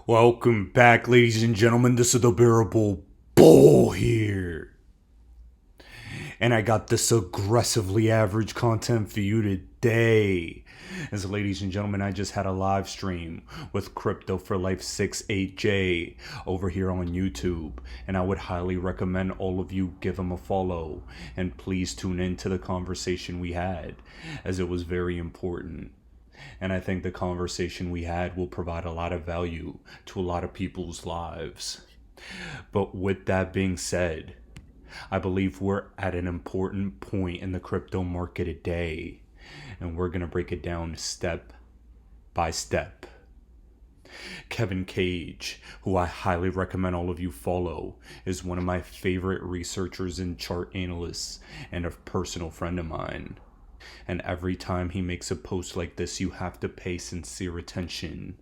Welcome back, ladies and gentlemen. This is the Bearable Bull here. And I got this aggressively average content for you today. As ladies and gentlemen, I just had a live stream with Crypto for Life 68J over here on YouTube. And I would highly recommend all of you give him a follow. And please tune in to the conversation we had, as it was very important. And I think the conversation we had will provide a lot of value to a lot of people's lives. But with that being said, I believe we're at an important point in the crypto market today, and we're going to break it down step by step. Kevin Cage, who I highly recommend all of you follow, is one of my favorite researchers and chart analysts and a personal friend of mine. And every time he makes a post like this, you have to pay sincere attention.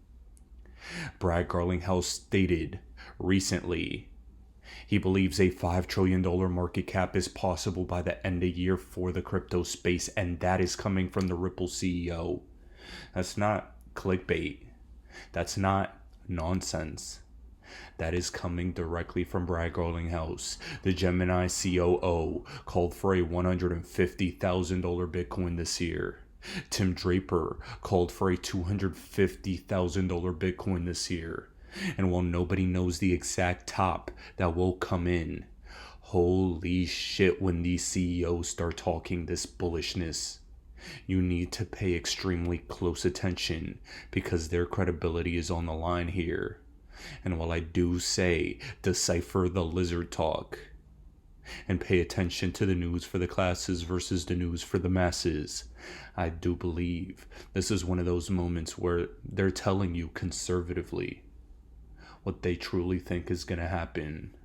Garlinghouse stated recently he believes a $5 trillion market cap is possible by the end of year for the crypto space, and that is coming from the Ripple CEO. That's not clickbait. That's not nonsense. That is coming directly from Brad Garlinghouse. The Gemini COO called for a $150,000 Bitcoin this year. Tim Draper called for a $250,000 Bitcoin this year. And while nobody knows the exact top that will come in, holy shit, when these CEOs start talking this bullishness, you need to pay extremely close attention because their credibility is on the line here. And while I do say decipher the lizard talk and pay attention to the news for the classes versus the news for the masses, I do believe this is one of those moments where they're telling you conservatively what they truly think is going to happen.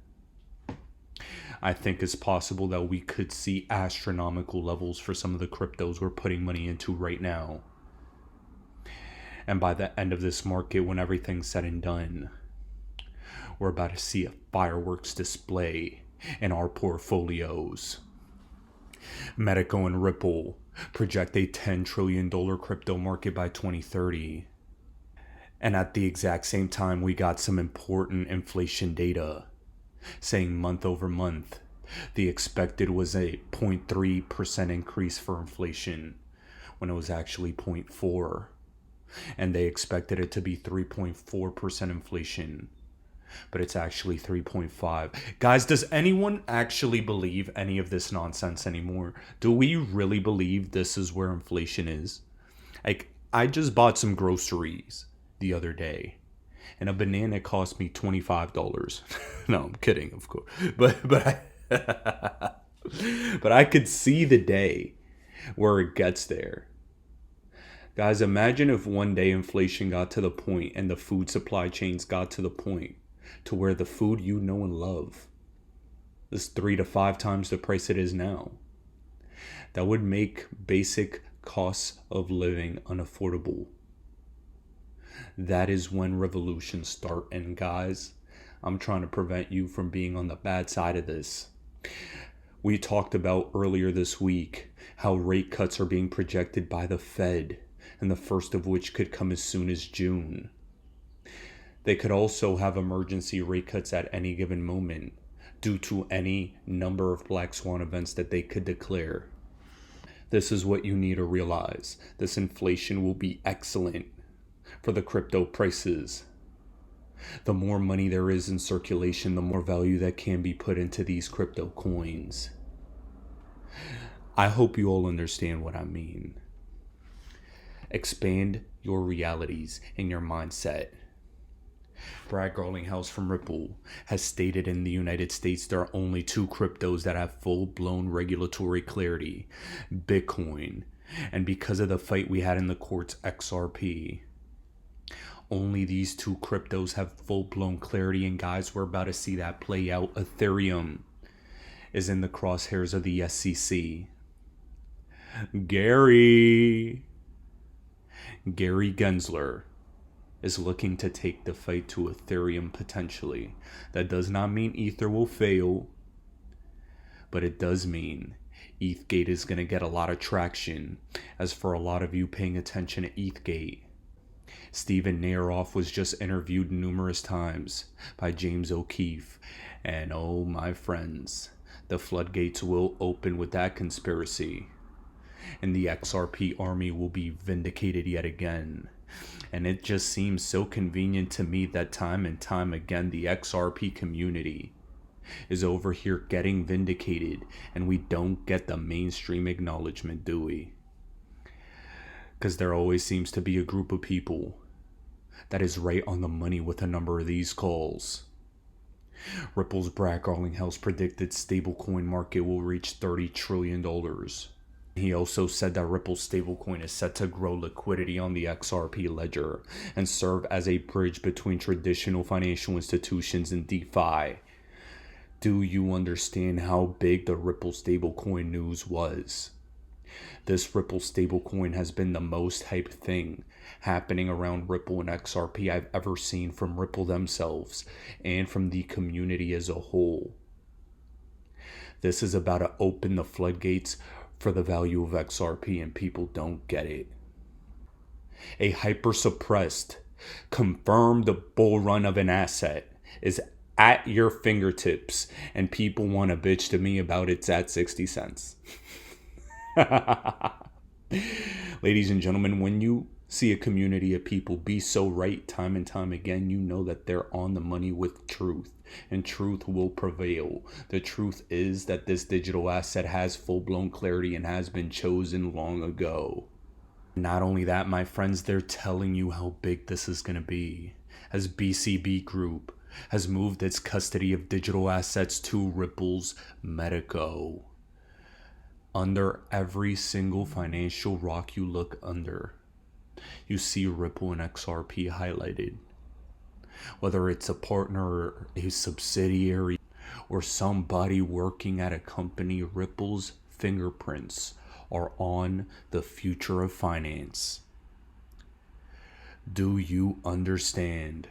I think it's possible that we could see astronomical levels for some of the cryptos we're putting money into right now. And by the end of this market, when everything's said and done, we're about to see a fireworks display in our portfolios. Medico and Ripple project a $10 trillion crypto market by 2030. And at the exact same time, we got some important inflation data saying month over month, the expected was a 0.3% increase for inflation when it was actually 0.4%. And they expected it to be 3.4% inflation, but it's actually 3.5. Guys, does anyone actually believe any of this nonsense anymore? Do we really believe this is where inflation is? Like, I just bought some groceries the other day, and a banana cost me $25. No, I'm kidding, of course. But I could see the day where it gets there. Guys, imagine if one day inflation got to the point and the food supply chains got to the point to where the food you know and love is 3 to 5 times the price it is now. That would make basic costs of living unaffordable. That is when revolutions start. And guys, I'm trying to prevent you from being on the bad side of this. We talked about earlier this week how rate cuts are being projected by the Fed, and the first of which could come as soon as June. They could also have emergency rate cuts at any given moment due to any number of black swan events that they could declare. This is what you need to realize. This inflation will be excellent for the crypto prices. The more money there is in circulation, the more value that can be put into these crypto coins. I hope you all understand what I mean. Expand your realities and your mindset. Brad Garlinghouse from Ripple has stated in the United States there are only 2 cryptos that have full-blown regulatory clarity: Bitcoin, and because of the fight we had in the courts, XRP. Only these 2 cryptos have full-blown clarity, and guys, we're about to see that play out. Ethereum is in the crosshairs of the SEC. Gary Gensler is looking to take the fight to Ethereum potentially. That does not mean Ether will fail, but it does mean ETHgate is going to get a lot of traction. As for a lot of you paying attention to ETHgate, Stephen Naroff was just interviewed numerous times by James O'Keefe. And oh, my friends, the floodgates will open with that conspiracy. And the XRP army will be vindicated yet again. And it just seems so convenient to me that time and time again the XRP community is over here getting vindicated and we don't get the mainstream acknowledgement, do we? Because there always seems to be a group of people that is right on the money with a number of these calls. Ripple's Brad Garlinghouse predicted stablecoin market will reach $30 trillion. He also said that Ripple's stablecoin is set to grow liquidity on the XRP ledger and serve as a bridge between traditional financial institutions and DeFi. Do you understand how big the Ripple stablecoin news was? This Ripple stablecoin has been the most hyped thing happening around Ripple and XRP I've ever seen from Ripple themselves and from the community as a whole. This is about to open the floodgates for the value of XRP, and people don't get it. A hyper-suppressed, confirmed bull run of an asset is at your fingertips, and people want to bitch to me about it's at 60 cents. Ladies and gentlemen, when you see a community of people be so right time and time again, you know that they're on the money with truth, and truth will prevail. The truth is that this digital asset has full-blown clarity and has been chosen long ago. Not only that, my friends, they're telling you how big this is going to be, as BCB Group has moved its custody of digital assets to Ripple's Medico. Under every single financial rock you look under, you see Ripple and XRP highlighted. Whether it's a partner or a subsidiary or somebody working at a company, Ripple's fingerprints are on the future of finance. Do you understand?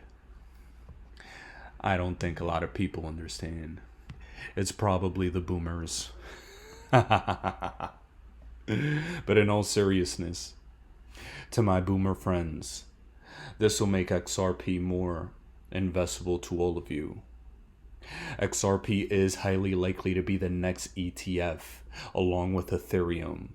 I don't think a lot of people understand. It's probably the boomers. But in all seriousness, to my boomer friends, this will make XRP more investable to all of you. XRP is highly likely to be the next ETF, along with Ethereum.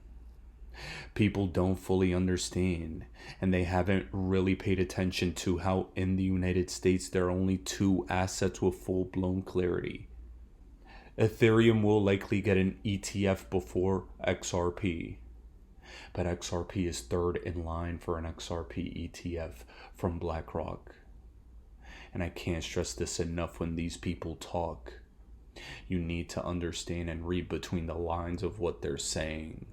People don't fully understand, and they haven't really paid attention to how in the United States there are only two assets with full-blown clarity. Ethereum will likely get an ETF before XRP, but XRP is third in line for an XRP ETF from BlackRock. And I can't stress this enough when these people talk. You need to understand and read between the lines of what they're saying.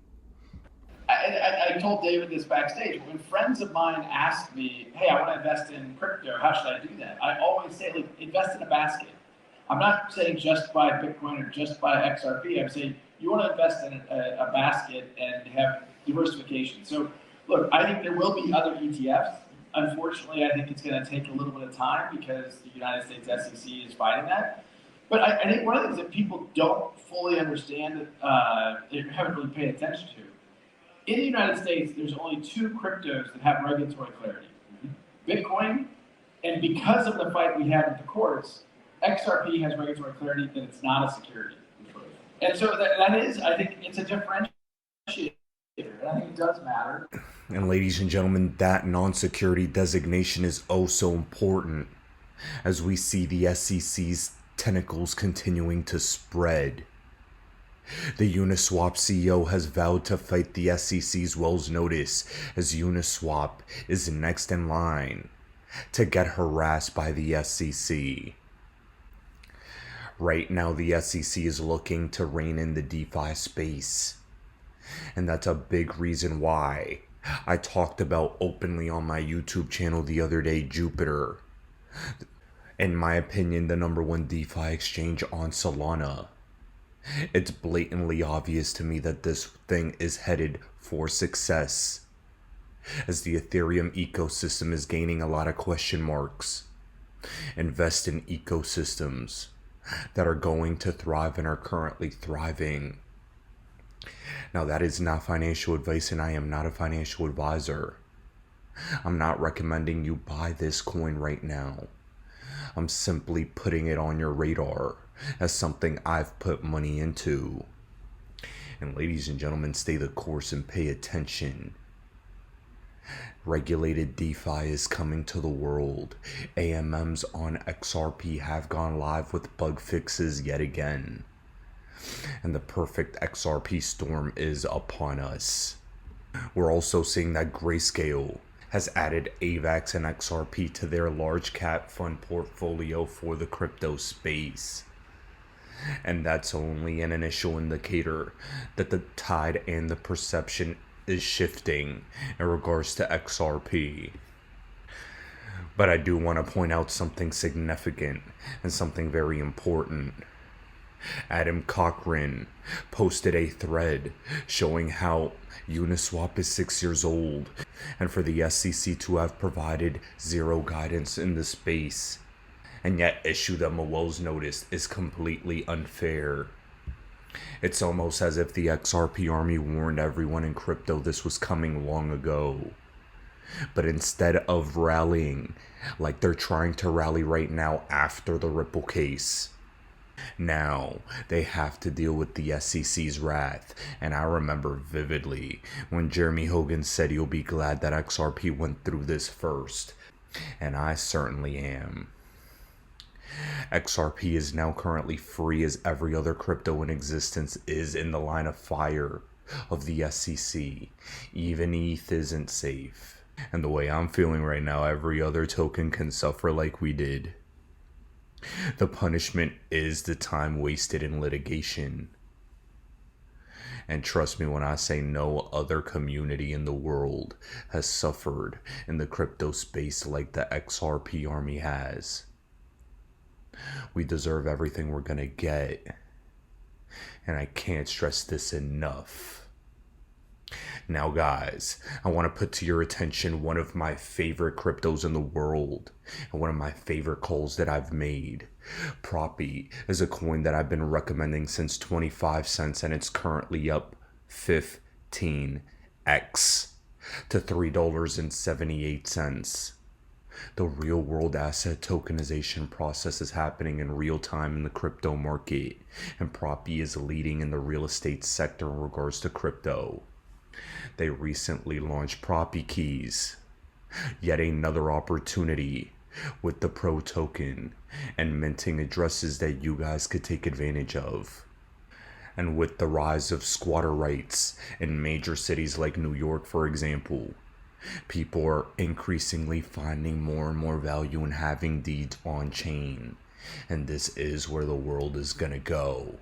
I told David this backstage. When friends of mine ask me, hey, I want to invest in crypto, how should I do that? I always say, like, invest in a basket. I'm not saying just buy Bitcoin or just buy XRP. I'm saying you want to invest in a basket and have diversification. So, look, I think there will be other ETFs. Unfortunately, I think it's going to take a little bit of time because the United States SEC is fighting that. But I think one of the things that people don't fully understand, they haven't really paid attention to, in the United States, there's only two cryptos that have regulatory clarity. Bitcoin, and because of the fight we had with the courts, XRP has regulatory clarity that it's not a security. And so that is, I think, it's a differentiator. And I think it does matter. And ladies and gentlemen, that non-security designation is oh so important as we see the SEC's tentacles continuing to spread. The UNISWAP CEO has vowed to fight the SEC's Wells notice, as UNISWAP is next in line to get harassed by the SEC. Right now, the SEC is looking to rein in the DeFi space. And that's a big reason why I talked about openly on my YouTube channel the other day, Jupiter. In my opinion, the #1 DeFi exchange on Solana. It's blatantly obvious to me that this thing is headed for success, as the Ethereum ecosystem is gaining a lot of question marks. Invest in ecosystems that are going to thrive and are currently thriving. Now, that is not financial advice, and I am not a financial advisor. I'm not recommending you buy this coin right now. I'm simply putting it on your radar as something I've put money into. And ladies and gentlemen, stay the course and pay attention. Regulated DeFi is coming to the world. AMMs on XRP have gone live with bug fixes yet again. And the perfect XRP storm is upon us. We're also seeing that Grayscale has added AVAX and XRP to their large cap fund portfolio for the crypto space. And that's only an initial indicator that the tide and the perception is shifting in regards to XRP. But I do want to point out something significant and something very important. Adam Cochran posted a thread showing how UNISWAP is 6 years old, and for the SEC to have provided zero guidance in the space and yet issue them a Wells notice is completely unfair. It's almost as if the XRP army warned everyone in crypto this was coming long ago. But instead of rallying like they're trying to rally right now after the Ripple case, now they have to deal with the SEC's wrath. And I remember vividly when Jeremy Hogan said he'll be glad that XRP went through this first. And I certainly am. XRP is now currently free as every other crypto in existence is in the line of fire of the SEC. Even ETH isn't safe. And the way I'm feeling right now, every other token can suffer like we did. The punishment is the time wasted in litigation. And trust me when I say no other community in the world has suffered in the crypto space like the XRP army has. We deserve everything we're gonna get. And I can't stress this enough. Now guys, I want to put to your attention one of my favorite cryptos in the world and one of my favorite calls that I've made. Proppy is a coin that I've been recommending since 25 cents and it's currently up 15x to $3.78. The real world asset tokenization process is happening in real time in the crypto market, and Proppy is leading in the real estate sector in regards to crypto. They recently launched Proppy Keys, yet another opportunity with the Pro token and minting addresses that you guys could take advantage of. And with the rise of squatter rights in major cities like New York, for example, people are increasingly finding more and more value in having deeds on chain. And this is where the world is gonna go.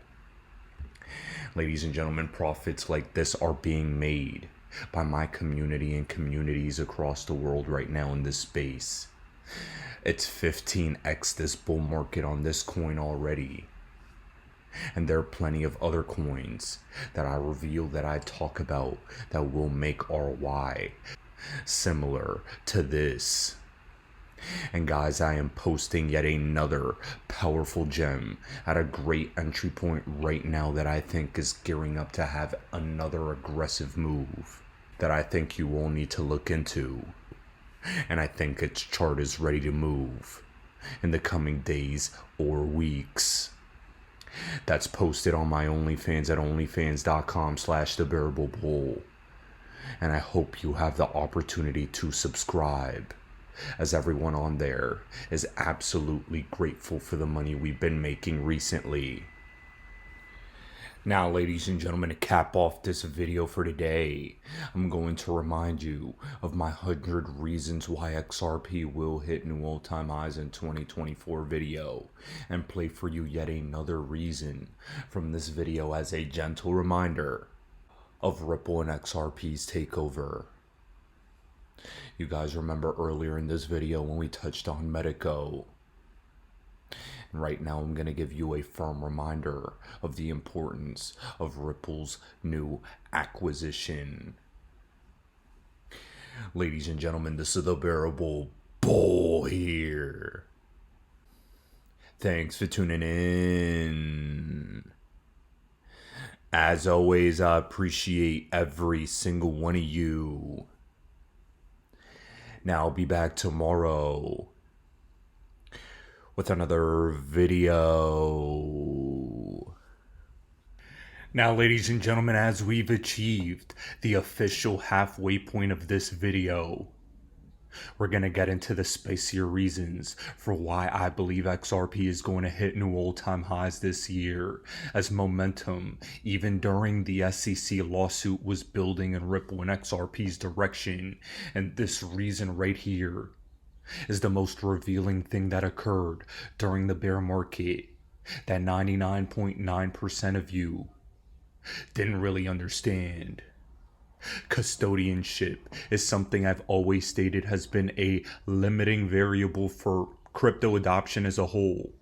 Ladies and gentlemen, profits like this are being made by my community and communities across the world right now in this space. It's 15x this bull market on this coin already. And there are plenty of other coins that I reveal, that I talk about, that will make RY similar to this. And guys, I am posting yet another powerful gem at a great entry point right now that I think is gearing up to have another aggressive move that I think you all need to look into. And I think its chart is ready to move in the coming days or weeks. That's posted on my OnlyFans at onlyfans.com/thebearablebull. And I hope you have the opportunity to subscribe, as everyone on there is absolutely grateful for the money we've been making recently. Now, ladies and gentlemen, to cap off this video for today, I'm going to remind you of my 100 reasons why XRP will hit new all-time highs in 2024 video, and play for you yet another reason from this video as a gentle reminder of Ripple and XRP's takeover. You guys remember earlier in this video when we touched on Medico. And right now I'm going to give you a firm reminder of the importance of Ripple's new acquisition. Ladies and gentlemen, this is the Bearable Bull here. Thanks for tuning in. As always, I appreciate every single one of you. Now I'll be back tomorrow with another video. Now, ladies and gentlemen, as we've achieved the official halfway point of this video, we're going to get into the spicier reasons for why I believe XRP is going to hit new all-time highs this year, as momentum, even during the SEC lawsuit, was building in Ripple and XRP's direction. And this reason right here is the most revealing thing that occurred during the bear market that 99.9% of you didn't really understand. Custodianship is something I've always stated has been a limiting variable for crypto adoption as a whole.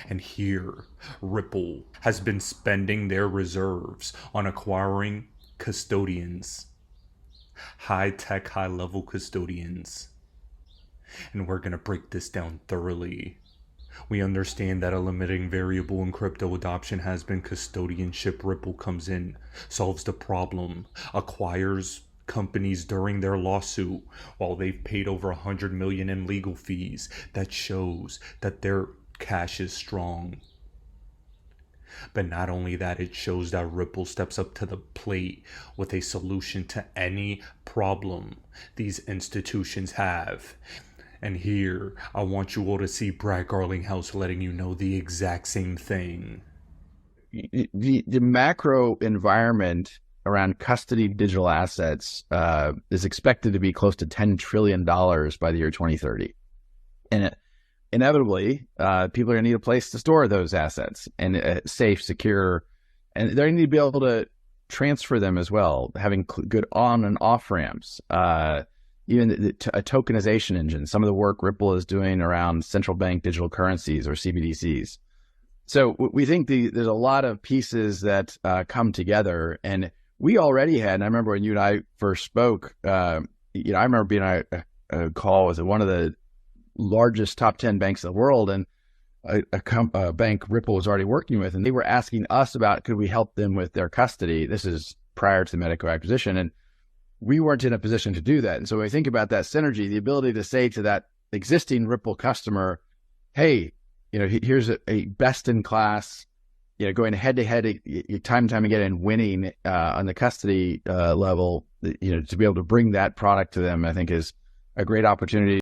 And here, Ripple has been spending their reserves on acquiring custodians, high-tech, high-level custodians. And we're going to break this down thoroughly. We understand that a limiting variable in crypto adoption has been custodianship. Ripple comes in, solves the problem, acquires companies during their lawsuit while they've paid over $100 million in legal fees. That shows that their cash is strong. But not only that, it shows that Ripple steps up to the plate with a solution to any problem these institutions have. And here, I want you all to see Brad Garlinghouse letting you know the exact same thing. The macro environment around custody digital assets is expected to be close to $10 trillion by the year 2030. And inevitably, people are going to need a place to store those assets, and safe, secure, and they're going to need to be able to transfer them as well, having good on and off ramps. Even a tokenization engine, some of the work Ripple is doing around central bank digital currencies or CBDCs. So we think there's a lot of pieces that come together. And we already had, and I remember when you and I first spoke, I remember being on a call with one of the largest top 10 banks in the world, and a bank Ripple was already working with, and they were asking us about, could we help them with their custody? This is prior to the Medico acquisition. And we weren't in a position to do that. And so when I think about that synergy, the ability to say to that existing Ripple customer, hey, here's a best in class, going head to head, time and time again, and winning on the custody level, to be able to bring that product to them, I think is a great opportunity.